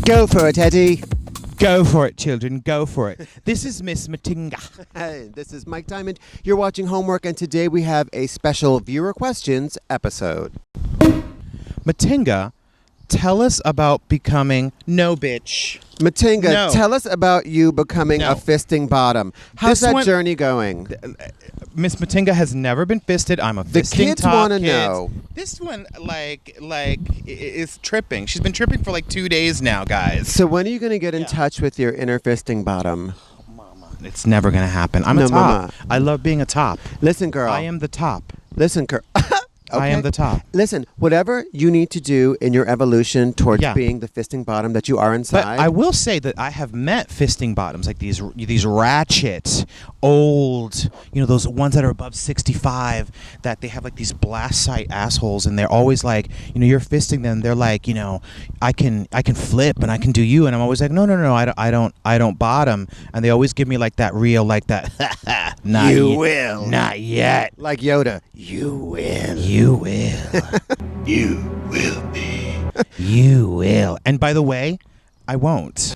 Go for it, Eddie. Go for it, children. Go for it. This is Miss Matinga. Hey, this is Mike Diamond. You're watching Homework, and today we have a special Viewer Questions episode. Matinga, tell us about becoming no bitch. Matinga, No. tell us about you becoming No. a fisting bottom. How's This that one- journey going? Miss Matinga has never been fisted. I'm a The fisting kids top want to kid. know. This one, is tripping. She's been tripping for like 2 days now, guys. So when are you going to get in Yeah. touch with your inner fisting bottom? Mama, it's never gonna happen. I'm No, a top. mama. I love being a top. Listen, girl. I am the top. Listen, girl. I am the top. Listen, whatever you need to do in your evolution towards Yeah. being the fisting bottom that you are inside. But I will say that I have met fisting bottoms, like these ratchet, old, those ones that are above 65, that they have like these blast site assholes, and they're always like, you're fisting them. They're like, I can flip and I can do you, and I'm always like, no, I don't bottom, and they always give me like that real, like that. Not You yet. will. Not yet. Like Yoda. You will. You will. You will be. You will. And by the way, I won't.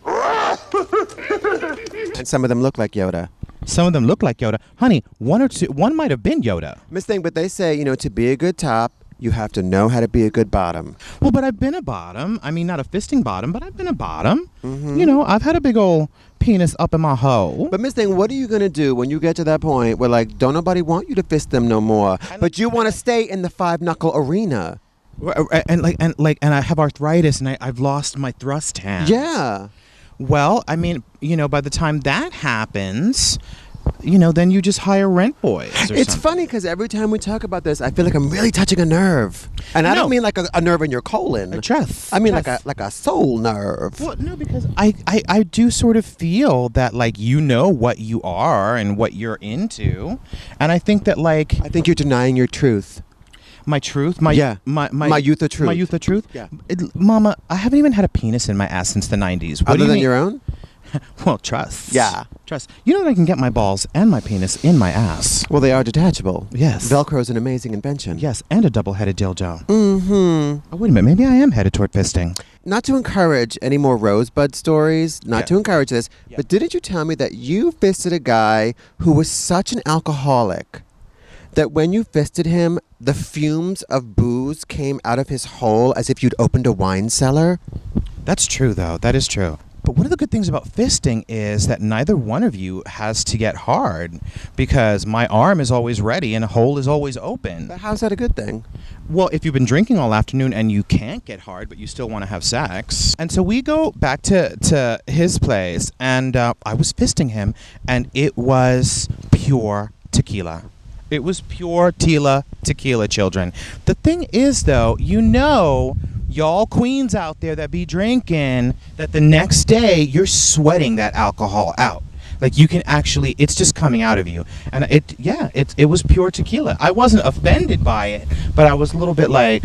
And some of them look like Yoda. Some of them look like Yoda. Honey, one might have been Yoda. Miss Thing, but they say, to be a good top, you have to know how to be a good bottom. Well, but I've been a bottom. I mean, not a fisting bottom, but I've been a bottom. Mm-hmm. I've had a big old penis up in my hole. But Miss Thing, what are you going to do when you get to that point where, like, don't nobody want you to fist them no more, but you want to stay in the five-knuckle arena? And I have arthritis, and I've lost my thrust hand. Yeah. Well, I mean, by the time that happens, then you just hire rent boys or It's something. funny because every time we talk about this, I feel like I'm really touching a nerve. And I No. don't mean like a nerve in your colon. A trust. I mean Trust. like a soul nerve. Well, no, because I do sort of feel that, like, what you are and what you're into. And I think that, like, I think you're denying your truth. my truth, my Yeah. my youth of truth. My youth of truth? Yeah. Mama, I haven't even had a penis in my ass since the 90s. What do Other you than mean? your own? Well, trust. Yeah. Trust. You know that I can get my balls and my penis in my ass. Well, they are detachable. Yes. Velcro's an amazing invention. Yes, and a double-headed dildo. Mm-hmm. Oh, wait a minute. Maybe I am headed toward fisting. Not to encourage any more rosebud stories, not Yeah. to encourage this, Yeah. but didn't you tell me that you fisted a guy who was such an alcoholic that when you fisted him, the fumes of booze came out of his hole as if you'd opened a wine cellar? That's true, though. That is true. But one of the good things about fisting is that neither one of you has to get hard, because my arm is always ready and a hole is always open. But how's that a good thing? Well, if you've been drinking all afternoon and you can't get hard, but you still want to have sex. And so we go back to his place, and I was fisting him, and it was pure tequila. It was pure tequila, children. The thing is, though, y'all queens out there that be drinking, that the next day you're sweating that alcohol out. Like, you can actually, it's just coming out of you. And it was pure tequila. I wasn't offended by it, but I was a little bit like,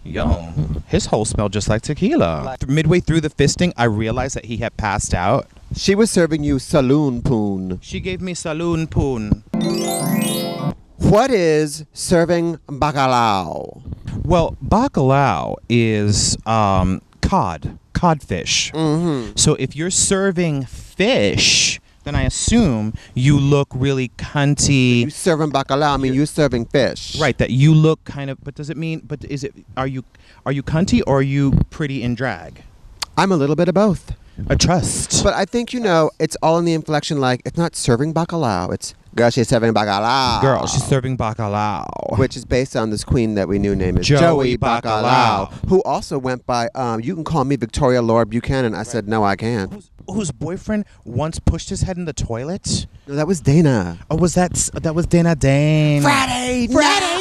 yo, his whole smelled just like tequila. Midway through the fisting, I realized that he had passed out. She was serving you saloon poon. She gave me saloon poon. What is serving bacalao? Well, bacalao is codfish. Mm-hmm. So if you're serving fish, then I assume you look really cunty. You serving bacalao, I mean you serving fish. Right, that you look kind of, but does it mean, but is it, are you cunty or are you pretty in drag? I'm a little bit of both. A trust. But I think, it's all in the inflection, like, it's not serving bacalao, it's girl, she's serving bacalao. Girl, she's serving bacalao. Which is based on this queen that we knew named Joey Bacalao, Bacalao. who also went by, you can call me Victoria Laura Buchanan. I said, no, I can't. Whose boyfriend once pushed his head in the toilet? No, that was Dana. Oh, was that was Dana Dane? Friday,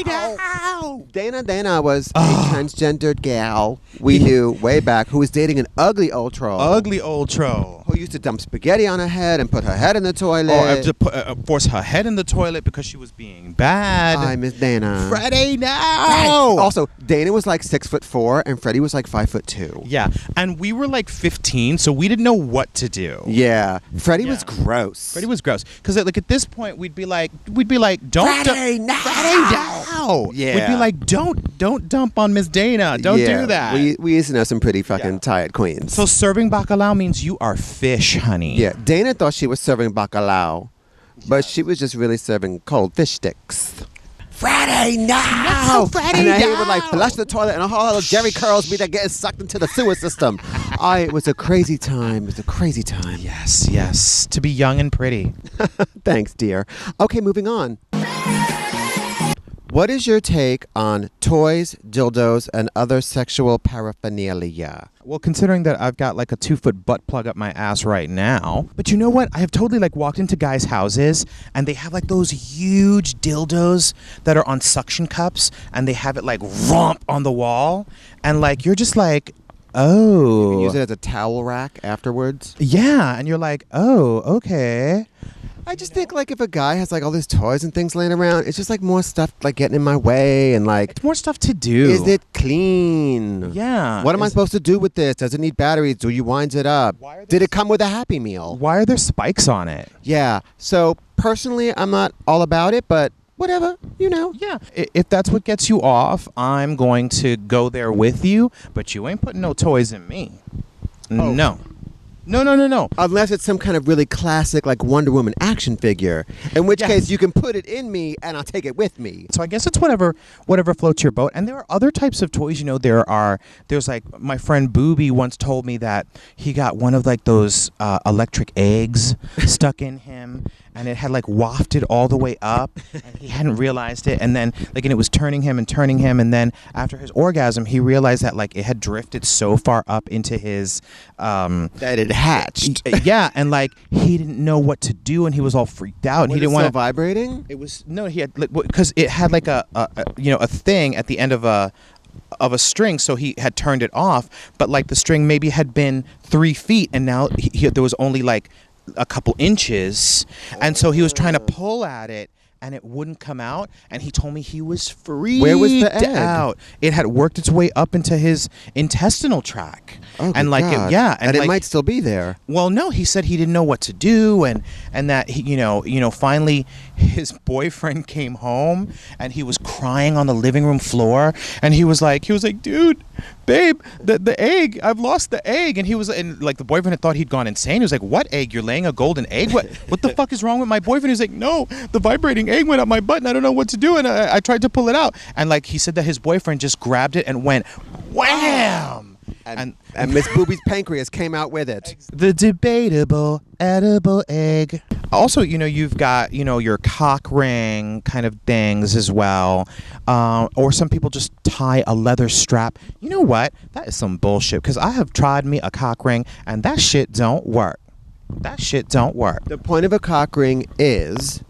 no! Dana was a transgendered gal we knew way back who was dating an ugly old troll. Ugly old troll. Who used to dump spaghetti on her head and put her head in the toilet. Or to force her head in the toilet because she was being bad. I miss Dana. Freddie, no! Also, Dana was like 6'4" and Freddie was like 5'2". Yeah, and we were like 15, so we didn't know what to do. Yeah, Freddie Yeah. was gross. Freddie was gross because like at this point we'd be like, don't Freddie, no! Freddie, no! Yeah. We'd be like, don't dump on Miss Dana. Don't do that. We used to know some pretty fucking tired queens. So serving bacalao means you are fish, honey. Yeah, Dana thought she was serving bacalao, but she was just really serving cold fish sticks. Friday now! And then he would like flush the toilet and a whole lot of Jerry curls be there getting sucked into the sewer system. It was a crazy time. It was a crazy time. Yes. To be young and pretty. Thanks, dear. Okay, moving on. What is your take on toys, dildos, and other sexual paraphernalia? Well, considering that I've got like a 2-foot butt plug up my ass right now. But you know what? I have totally like walked into guys' houses and they have like those huge dildos that are on suction cups and they have it like romp on the wall. And like, you're just like, oh. You can use it as a towel rack afterwards. Yeah. And you're like, oh, okay. I just think like if a guy has like all these toys and things laying around, it's just like more stuff like getting in my way and like it's more stuff to do. Is it clean? Yeah. What am I supposed to do with this? Does it need batteries? Do you wind it up? Did it come with a Happy Meal? Why are there spikes on it? Yeah. So personally, I'm not all about it, but whatever, you know. Yeah. If that's what gets you off, I'm going to go there with you, but you ain't putting no toys in me. Oh. No. No. Unless it's some kind of really classic like Wonder Woman action figure, in which case you can put it in me and I'll take it with me. So I guess it's whatever floats your boat. And there are other types of toys, you know, there's like my friend Booby once told me that he got one of like those electric eggs stuck in him and it had like wafted all the way up and he hadn't realized it, and then like, and it was turning him, and then after his orgasm he realized that like it had drifted so far up into his that it hatched. Yeah, and like he didn't know what to do and he was all freaked out and he didn't want to vibrating. It was he had because it had like a thing at the end of a string, so he had turned it off, but like the string maybe had been 3 feet and now there was only like a couple inches, and so he was trying to pull at it and it wouldn't come out, and he told me he was freaked Where was the egg? out. It had worked its way up into his intestinal tract. Oh, and like God. and it like, might still be there. Well, no, he said he didn't know what to do, and that he, finally his boyfriend came home and he was crying on the living room floor, and he was like, dude, babe, the egg, I've lost the egg, and like the boyfriend had thought he'd gone insane. He was like, what egg? You're laying a golden egg? What the fuck is wrong with my boyfriend? He was like, no, the vibrating egg went up my butt and I don't know what to do, and I tried to pull it out, and like he said that his boyfriend just grabbed it and went wham. And Miss Booby's pancreas came out with it. The debatable edible egg. Also, you've got, your cock ring kind of things as well. Or some people just tie a leather strap. You know what? That is some bullshit, because I have tried me a cock ring and that shit don't work. The point of a cock ring is...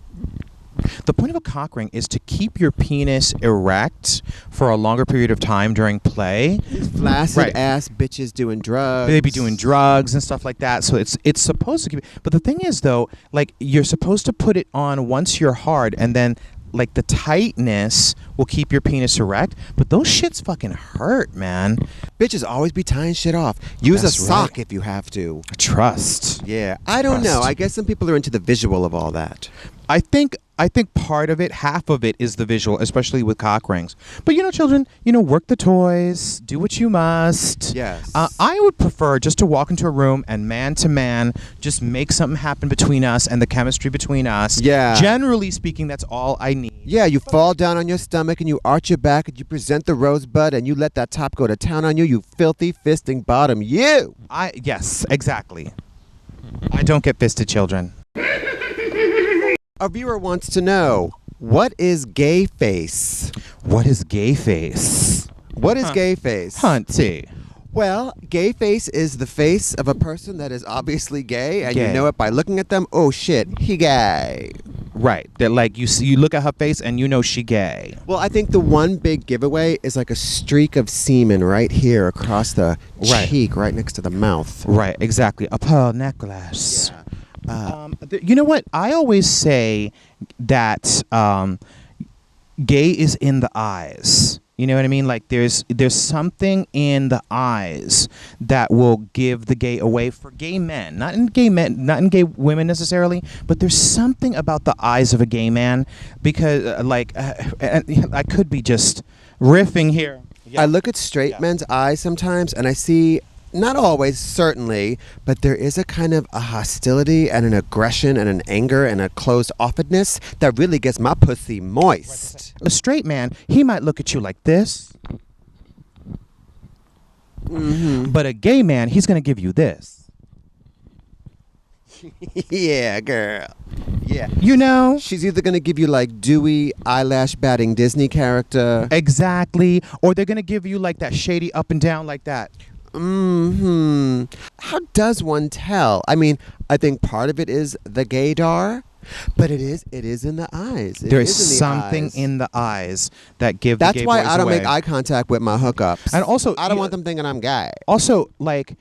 The point of a cock ring is to keep your penis erect for a longer period of time during play. Flaccid ass bitches doing drugs. They be doing drugs and stuff like that. So it's supposed to keep it. But the thing is, though, like you're supposed to put it on once you're hard, and then like the tightness will keep your penis erect. But those shits fucking hurt, man. Bitches always be tying shit off. Use a sock if you have to. Trust. Yeah. I don't know. I guess some people are into the visual of all that. I think part of it, half of it, is the visual, especially with cock rings. But children, work the toys, do what you must. Yes. I would prefer just to walk into a room and man to man, just make something happen between us and the chemistry between us. Yeah. Generally speaking, that's all I need. Yeah, you fall down on your stomach and you arch your back and you present the rosebud and you let that top go to town on you, you filthy fisting bottom, you. Yes, exactly. I don't get fisted, children. A viewer wants to know, what is gay face? What is gay face? What is gay face? Hunty. Well, gay face is the face of a person that is obviously gay, and you know it by looking at them. Oh shit, he gay. Right. That like you look at her face and you know she gay. Well, I think the one big giveaway is like a streak of semen right here across the cheek, right next to the mouth. Right, exactly. A pearl necklace. Yeah. You know what? I always say that gay is in the eyes. You know what I mean? Like there's something in the eyes that will give the gay away for gay men, not in gay women necessarily, but there's something about the eyes of a gay man, because I could be just riffing here. I look at straight Yeah. men's eyes sometimes, and I see, not always, certainly, but there is a kind of a hostility and an aggression and an anger and a closed-offedness that really gets my pussy moist. A straight man, he might look at you like this. But a gay man, he's going to give you this. Yeah, girl. Yeah. You know? She's either going to give you like dewy eyelash batting Disney character. Exactly. Or they're going to give you like that shady up and down like that. How does one tell? I mean, I think part of it is the gaydar, but it is in the eyes. There's something in the eyes that give the That's gay why boys I don't away. make eye contact with my hookups. And also, I don't want them thinking I'm gay. Also, like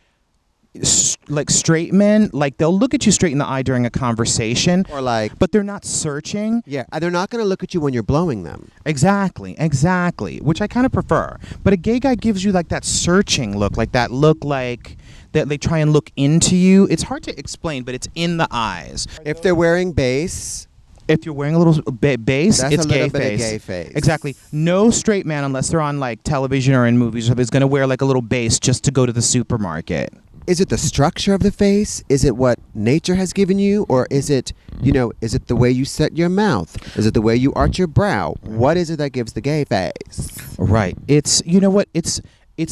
straight men, like they'll look at you straight in the eye during a conversation, Or like, but they're not searching. yeah, they're not going to look at you when you're blowing them. Exactly, which I kind of prefer. But a gay guy gives you like that searching look, like that look like that they try and look into you. It's hard to explain, but it's in the eyes. If they're wearing base, If you're wearing a little bass, that's it's a little gay bit face. of gay face. Exactly. No straight man, unless they're on like television or in movies, is going to wear like a little bass just to go to the supermarket. Is it the structure of the face? Is it what nature has given you? Or is it, is it the way you set your mouth? Is it the way you arch your brow? What is it that gives the gay face? Right. It's, you know what? It's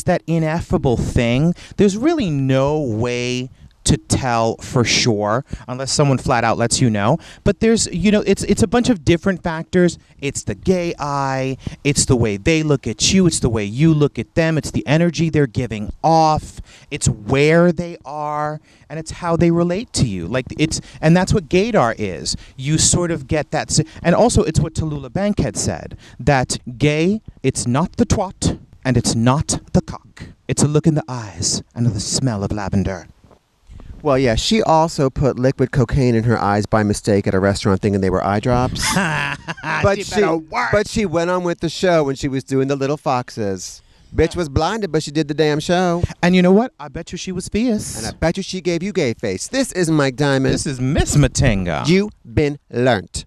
that ineffable thing. There's really no way to tell for sure unless someone flat out lets you know. But there's, it's a bunch of different factors. It's the gay eye. It's the way they look at you. It's the way you look at them. It's the energy they're giving off. It's where they are, and it's how they relate to you. And that's what gaydar is. You sort of get that. And also it's what Tallulah Bankhead said, that gay, it's not the twat and it's not the cock. It's a look in the eyes and the smell of lavender. Well, yeah, she also put liquid cocaine in her eyes by mistake at a restaurant thinking they were eye drops. But she went on with the show when she was doing the little foxes. Bitch was blinded, but she did the damn show. And you know what? I bet you she was fierce. And I bet you she gave you gay face. This is Mike Diamond. This is Miss Matinga. You been learnt.